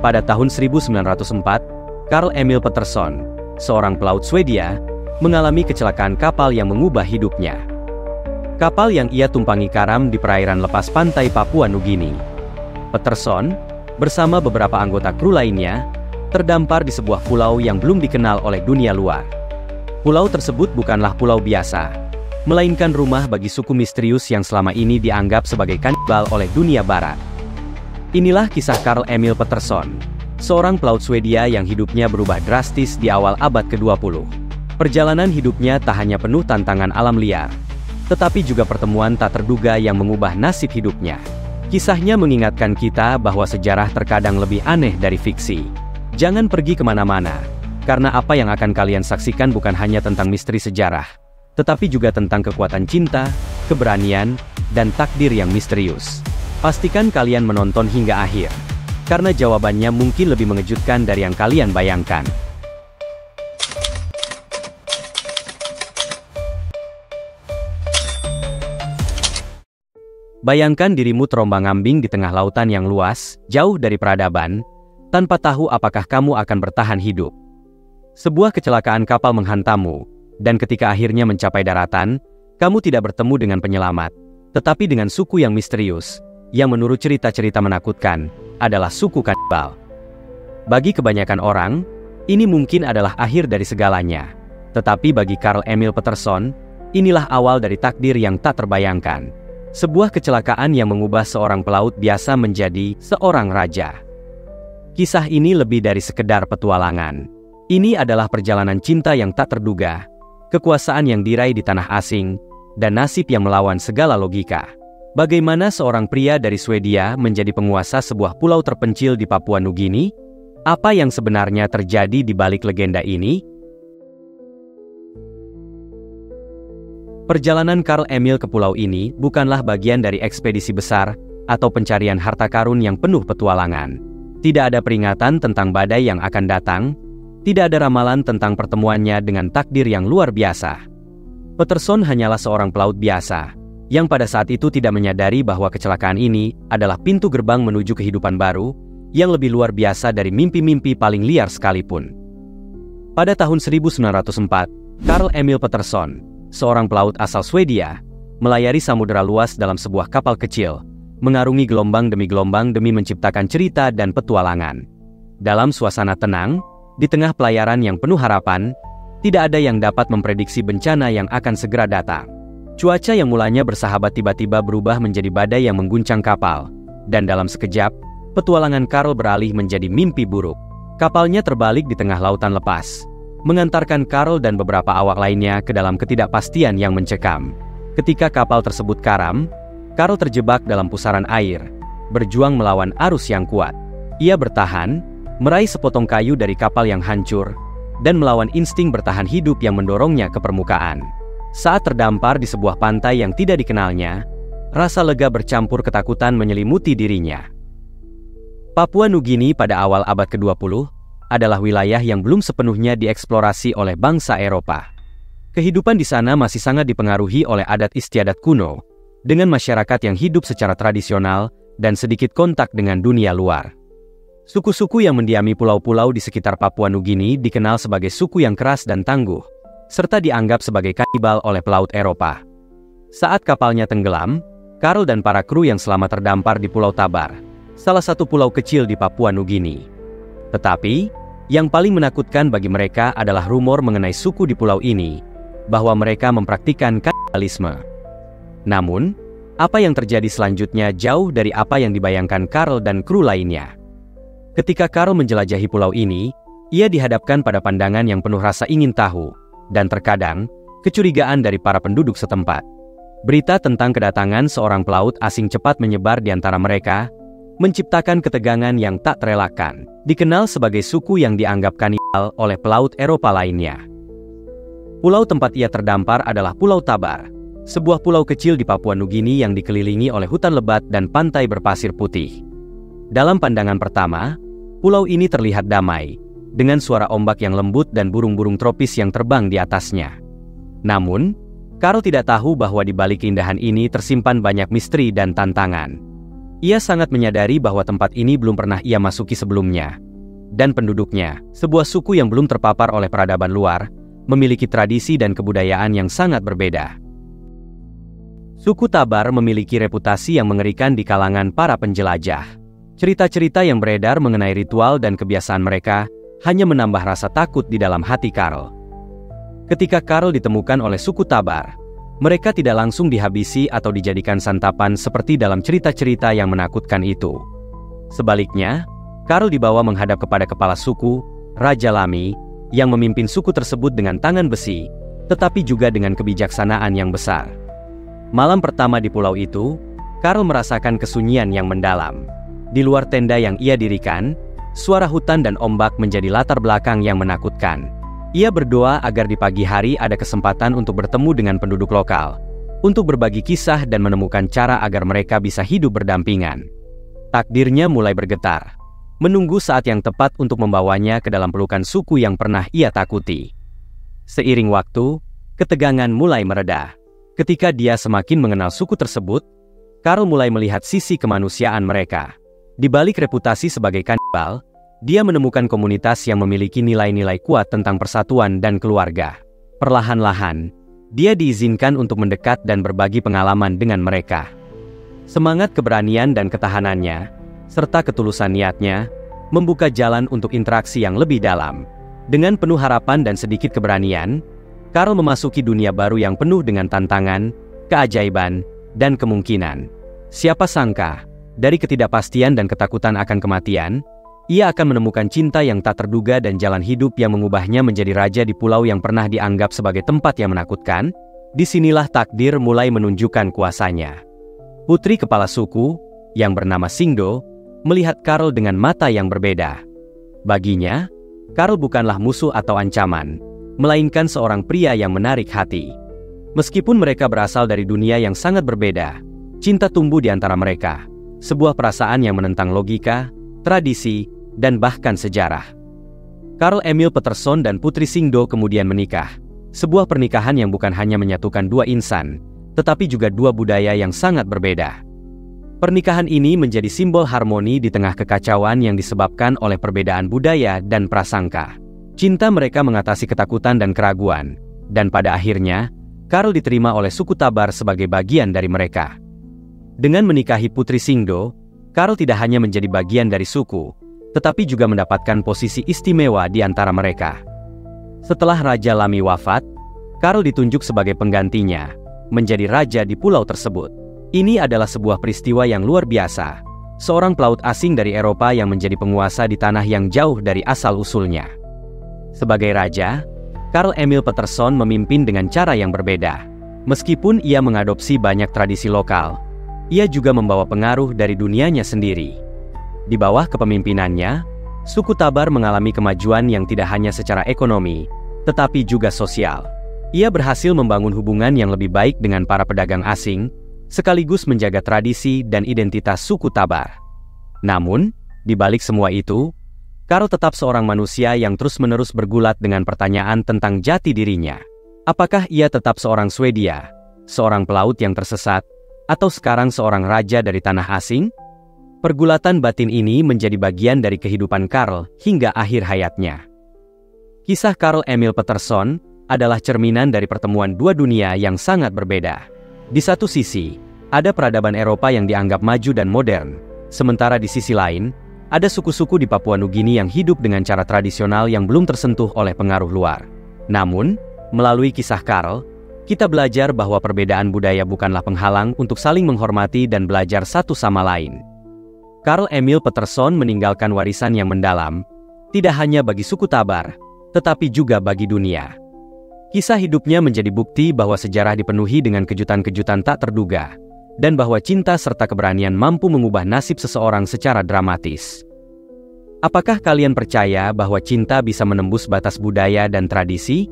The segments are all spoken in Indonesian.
Pada tahun 1904, Carl Emil Pettersson, seorang pelaut Swedia, mengalami kecelakaan kapal yang mengubah hidupnya. Kapal yang ia tumpangi karam di perairan lepas pantai Papua Nugini. Pettersson, bersama beberapa anggota kru lainnya, terdampar di sebuah pulau yang belum dikenal oleh dunia luar. Pulau tersebut bukanlah pulau biasa, melainkan rumah bagi suku misterius yang selama ini dianggap sebagai kanibal oleh dunia barat. Inilah kisah Carl Emil Pettersson, seorang pelaut Swedia yang hidupnya berubah drastis di awal abad ke-20. Perjalanan hidupnya tak hanya penuh tantangan alam liar, tetapi juga pertemuan tak terduga yang mengubah nasib hidupnya. Kisahnya mengingatkan kita bahwa sejarah terkadang lebih aneh dari fiksi. Jangan pergi kemana-mana, karena apa yang akan kalian saksikan bukan hanya tentang misteri sejarah, tetapi juga tentang kekuatan cinta, keberanian, dan takdir yang misterius. Pastikan kalian menonton hingga akhir, karena jawabannya mungkin lebih mengejutkan dari yang kalian bayangkan. Bayangkan dirimu terombang-ambing di tengah lautan yang luas, jauh dari peradaban, tanpa tahu apakah kamu akan bertahan hidup. Sebuah kecelakaan kapal menghantammu, dan ketika akhirnya mencapai daratan, kamu tidak bertemu dengan penyelamat, tetapi dengan suku yang misterius, yang menurut cerita-cerita menakutkan, adalah suku kanibal. Bagi kebanyakan orang, ini mungkin adalah akhir dari segalanya. Tetapi bagi Carl Emil Pettersson, inilah awal dari takdir yang tak terbayangkan. Sebuah kecelakaan yang mengubah seorang pelaut biasa menjadi seorang raja. Kisah ini lebih dari sekedar petualangan. Ini adalah perjalanan cinta yang tak terduga, kekuasaan yang diraih di tanah asing, dan nasib yang melawan segala logika. Bagaimana seorang pria dari Swedia menjadi penguasa sebuah pulau terpencil di Papua Nugini? Apa yang sebenarnya terjadi di balik legenda ini? Perjalanan Carl Emil ke pulau ini bukanlah bagian dari ekspedisi besar atau pencarian harta karun yang penuh petualangan. Tidak ada peringatan tentang badai yang akan datang, tidak ada ramalan tentang pertemuannya dengan takdir yang luar biasa. Pettersson hanyalah seorang pelaut biasa, yang pada saat itu tidak menyadari bahwa kecelakaan ini adalah pintu gerbang menuju kehidupan baru, yang lebih luar biasa dari mimpi-mimpi paling liar sekalipun. Pada tahun 1904, Carl Emil Pettersson, seorang pelaut asal Swedia, melayari samudera luas dalam sebuah kapal kecil, mengarungi gelombang demi menciptakan cerita dan petualangan. Dalam suasana tenang, di tengah pelayaran yang penuh harapan, tidak ada yang dapat memprediksi bencana yang akan segera datang. Cuaca yang mulanya bersahabat tiba-tiba berubah menjadi badai yang mengguncang kapal, dan dalam sekejap, petualangan Carl beralih menjadi mimpi buruk. Kapalnya terbalik di tengah lautan lepas, mengantarkan Carl dan beberapa awak lainnya ke dalam ketidakpastian yang mencekam. Ketika kapal tersebut karam, Carl terjebak dalam pusaran air, berjuang melawan arus yang kuat. Ia bertahan, meraih sepotong kayu dari kapal yang hancur, dan melawan insting bertahan hidup yang mendorongnya ke permukaan. Saat terdampar di sebuah pantai yang tidak dikenalnya, rasa lega bercampur ketakutan menyelimuti dirinya. Papua Nugini pada awal abad ke-20 adalah wilayah yang belum sepenuhnya dieksplorasi oleh bangsa Eropa. Kehidupan di sana masih sangat dipengaruhi oleh adat istiadat kuno, dengan masyarakat yang hidup secara tradisional dan sedikit kontak dengan dunia luar. Suku-suku yang mendiami pulau-pulau di sekitar Papua Nugini dikenal sebagai suku yang keras dan tangguh, serta dianggap sebagai kanibal oleh pelaut Eropa. Saat kapalnya tenggelam, Carl dan para kru yang selamat terdampar di Pulau Tabar, salah satu pulau kecil di Papua Nugini. Tetapi, yang paling menakutkan bagi mereka adalah rumor mengenai suku di pulau ini, bahwa mereka mempraktikkan kanibalisme. Namun, apa yang terjadi selanjutnya jauh dari apa yang dibayangkan Carl dan kru lainnya. Ketika Carl menjelajahi pulau ini, ia dihadapkan pada pandangan yang penuh rasa ingin tahu, dan terkadang, kecurigaan dari para penduduk setempat. Berita tentang kedatangan seorang pelaut asing cepat menyebar di antara mereka, menciptakan ketegangan yang tak terelakkan. Dikenal sebagai suku yang dianggap kanibal oleh pelaut Eropa lainnya. Pulau tempat ia terdampar adalah Pulau Tabar, sebuah pulau kecil di Papua Nugini yang dikelilingi oleh hutan lebat dan pantai berpasir putih. Dalam pandangan pertama, pulau ini terlihat damai, dengan suara ombak yang lembut dan burung-burung tropis yang terbang di atasnya. Namun, Carl tidak tahu bahwa di balik keindahan ini tersimpan banyak misteri dan tantangan. Ia sangat menyadari bahwa tempat ini belum pernah ia masuki sebelumnya. Dan penduduknya, sebuah suku yang belum terpapar oleh peradaban luar, memiliki tradisi dan kebudayaan yang sangat berbeda. Suku Tabar memiliki reputasi yang mengerikan di kalangan para penjelajah. Cerita-cerita yang beredar mengenai ritual dan kebiasaan mereka hanya menambah rasa takut di dalam hati Karl. Ketika Karl ditemukan oleh suku Tabar, mereka tidak langsung dihabisi atau dijadikan santapan seperti dalam cerita-cerita yang menakutkan itu. Sebaliknya, Karl dibawa menghadap kepada kepala suku, Raja Lami, yang memimpin suku tersebut dengan tangan besi, tetapi juga dengan kebijaksanaan yang besar. Malam pertama di pulau itu, Karl merasakan kesunyian yang mendalam. Di luar tenda yang ia dirikan, suara hutan dan ombak menjadi latar belakang yang menakutkan. Ia berdoa agar di pagi hari ada kesempatan untuk bertemu dengan penduduk lokal, untuk berbagi kisah dan menemukan cara agar mereka bisa hidup berdampingan. Takdirnya mulai bergetar, menunggu saat yang tepat untuk membawanya ke dalam pelukan suku yang pernah ia takuti. Seiring waktu, ketegangan mulai mereda. Ketika dia semakin mengenal suku tersebut, Karl mulai melihat sisi kemanusiaan mereka. Di balik reputasi sebagai kanibal, dia menemukan komunitas yang memiliki nilai-nilai kuat tentang persatuan dan keluarga. Perlahan-lahan, dia diizinkan untuk mendekat dan berbagi pengalaman dengan mereka. Semangat keberanian dan ketahanannya, serta ketulusan niatnya, membuka jalan untuk interaksi yang lebih dalam. Dengan penuh harapan dan sedikit keberanian, Karl memasuki dunia baru yang penuh dengan tantangan, keajaiban, dan kemungkinan. Siapa sangka, dari ketidakpastian dan ketakutan akan kematian, ia akan menemukan cinta yang tak terduga dan jalan hidup yang mengubahnya menjadi raja di pulau yang pernah dianggap sebagai tempat yang menakutkan. Disinilah takdir mulai menunjukkan kuasanya. Putri kepala suku, yang bernama Singdo, melihat Karl dengan mata yang berbeda. Baginya, Karl bukanlah musuh atau ancaman, melainkan seorang pria yang menarik hati. Meskipun mereka berasal dari dunia yang sangat berbeda, cinta tumbuh di antara mereka, sebuah perasaan yang menentang logika, tradisi, dan bahkan sejarah. Karl Emil Peterson dan Putri Singdo kemudian menikah, sebuah pernikahan yang bukan hanya menyatukan dua insan, tetapi juga dua budaya yang sangat berbeda. Pernikahan ini menjadi simbol harmoni di tengah kekacauan yang disebabkan oleh perbedaan budaya dan prasangka. Cinta mereka mengatasi ketakutan dan keraguan, dan pada akhirnya, Karl diterima oleh suku Tabar sebagai bagian dari mereka. Dengan menikahi Putri Singdo, Karl tidak hanya menjadi bagian dari suku, tetapi juga mendapatkan posisi istimewa di antara mereka. Setelah Raja Lami wafat, Karl ditunjuk sebagai penggantinya, menjadi raja di pulau tersebut. Ini adalah sebuah peristiwa yang luar biasa, seorang pelaut asing dari Eropa yang menjadi penguasa di tanah yang jauh dari asal-usulnya. Sebagai raja, Karl Emil Peterson memimpin dengan cara yang berbeda. Meskipun ia mengadopsi banyak tradisi lokal, ia juga membawa pengaruh dari dunianya sendiri. Di bawah kepemimpinannya, suku Tabar mengalami kemajuan yang tidak hanya secara ekonomi, tetapi juga sosial. Ia berhasil membangun hubungan yang lebih baik dengan para pedagang asing, sekaligus menjaga tradisi dan identitas suku Tabar. Namun, di balik semua itu, Karl tetap seorang manusia yang terus-menerus bergulat dengan pertanyaan tentang jati dirinya. Apakah ia tetap seorang Swedia, seorang pelaut yang tersesat, atau sekarang seorang raja dari tanah asing? Pergulatan batin ini menjadi bagian dari kehidupan Karl hingga akhir hayatnya. Kisah Karl Emil Peterson adalah cerminan dari pertemuan dua dunia yang sangat berbeda. Di satu sisi, ada peradaban Eropa yang dianggap maju dan modern, sementara di sisi lain, ada suku-suku di Papua Nugini yang hidup dengan cara tradisional yang belum tersentuh oleh pengaruh luar. Namun, melalui kisah Karl, kita belajar bahwa perbedaan budaya bukanlah penghalang untuk saling menghormati dan belajar satu sama lain. Karl Emil Peterson meninggalkan warisan yang mendalam, tidak hanya bagi suku Tabar, tetapi juga bagi dunia. Kisah hidupnya menjadi bukti bahwa sejarah dipenuhi dengan kejutan-kejutan tak terduga, dan bahwa cinta serta keberanian mampu mengubah nasib seseorang secara dramatis. Apakah kalian percaya bahwa cinta bisa menembus batas budaya dan tradisi?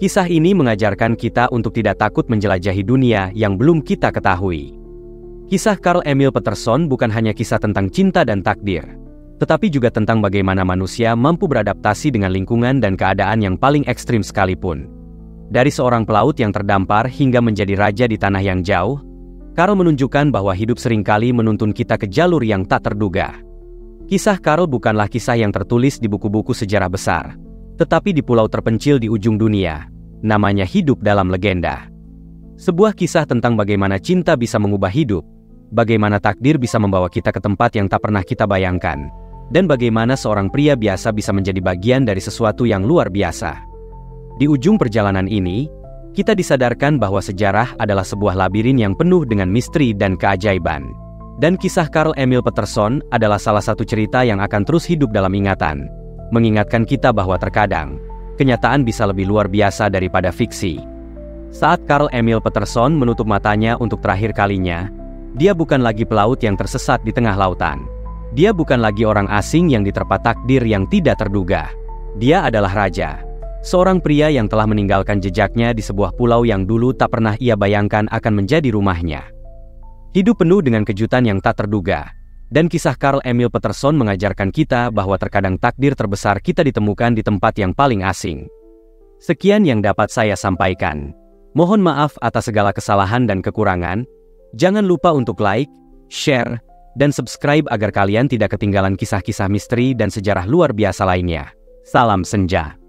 Kisah ini mengajarkan kita untuk tidak takut menjelajahi dunia yang belum kita ketahui. Kisah Karl Emil Peterson bukan hanya kisah tentang cinta dan takdir, tetapi juga tentang bagaimana manusia mampu beradaptasi dengan lingkungan dan keadaan yang paling ekstrim sekalipun. Dari seorang pelaut yang terdampar hingga menjadi raja di tanah yang jauh, Carl menunjukkan bahwa hidup seringkali menuntun kita ke jalur yang tak terduga. Kisah Carl bukanlah kisah yang tertulis di buku-buku sejarah besar, tetapi di pulau terpencil di ujung dunia, namanya hidup dalam legenda. Sebuah kisah tentang bagaimana cinta bisa mengubah hidup, bagaimana takdir bisa membawa kita ke tempat yang tak pernah kita bayangkan, dan bagaimana seorang pria biasa bisa menjadi bagian dari sesuatu yang luar biasa. Di ujung perjalanan ini, kita disadarkan bahwa sejarah adalah sebuah labirin yang penuh dengan misteri dan keajaiban. Dan kisah Carl Emil Peterson adalah salah satu cerita yang akan terus hidup dalam ingatan, mengingatkan kita bahwa terkadang, kenyataan bisa lebih luar biasa daripada fiksi. Saat Carl Emil Peterson menutup matanya untuk terakhir kalinya, dia bukan lagi pelaut yang tersesat di tengah lautan. Dia bukan lagi orang asing yang diterpa takdir yang tidak terduga. Dia adalah raja. Seorang pria yang telah meninggalkan jejaknya di sebuah pulau yang dulu tak pernah ia bayangkan akan menjadi rumahnya. Hidup penuh dengan kejutan yang tak terduga. Dan kisah Carl Emil Peterson mengajarkan kita bahwa terkadang takdir terbesar kita ditemukan di tempat yang paling asing. Sekian yang dapat saya sampaikan. Mohon maaf atas segala kesalahan dan kekurangan. Jangan lupa untuk like, share, dan subscribe agar kalian tidak ketinggalan kisah-kisah misteri dan sejarah luar biasa lainnya. Salam senja.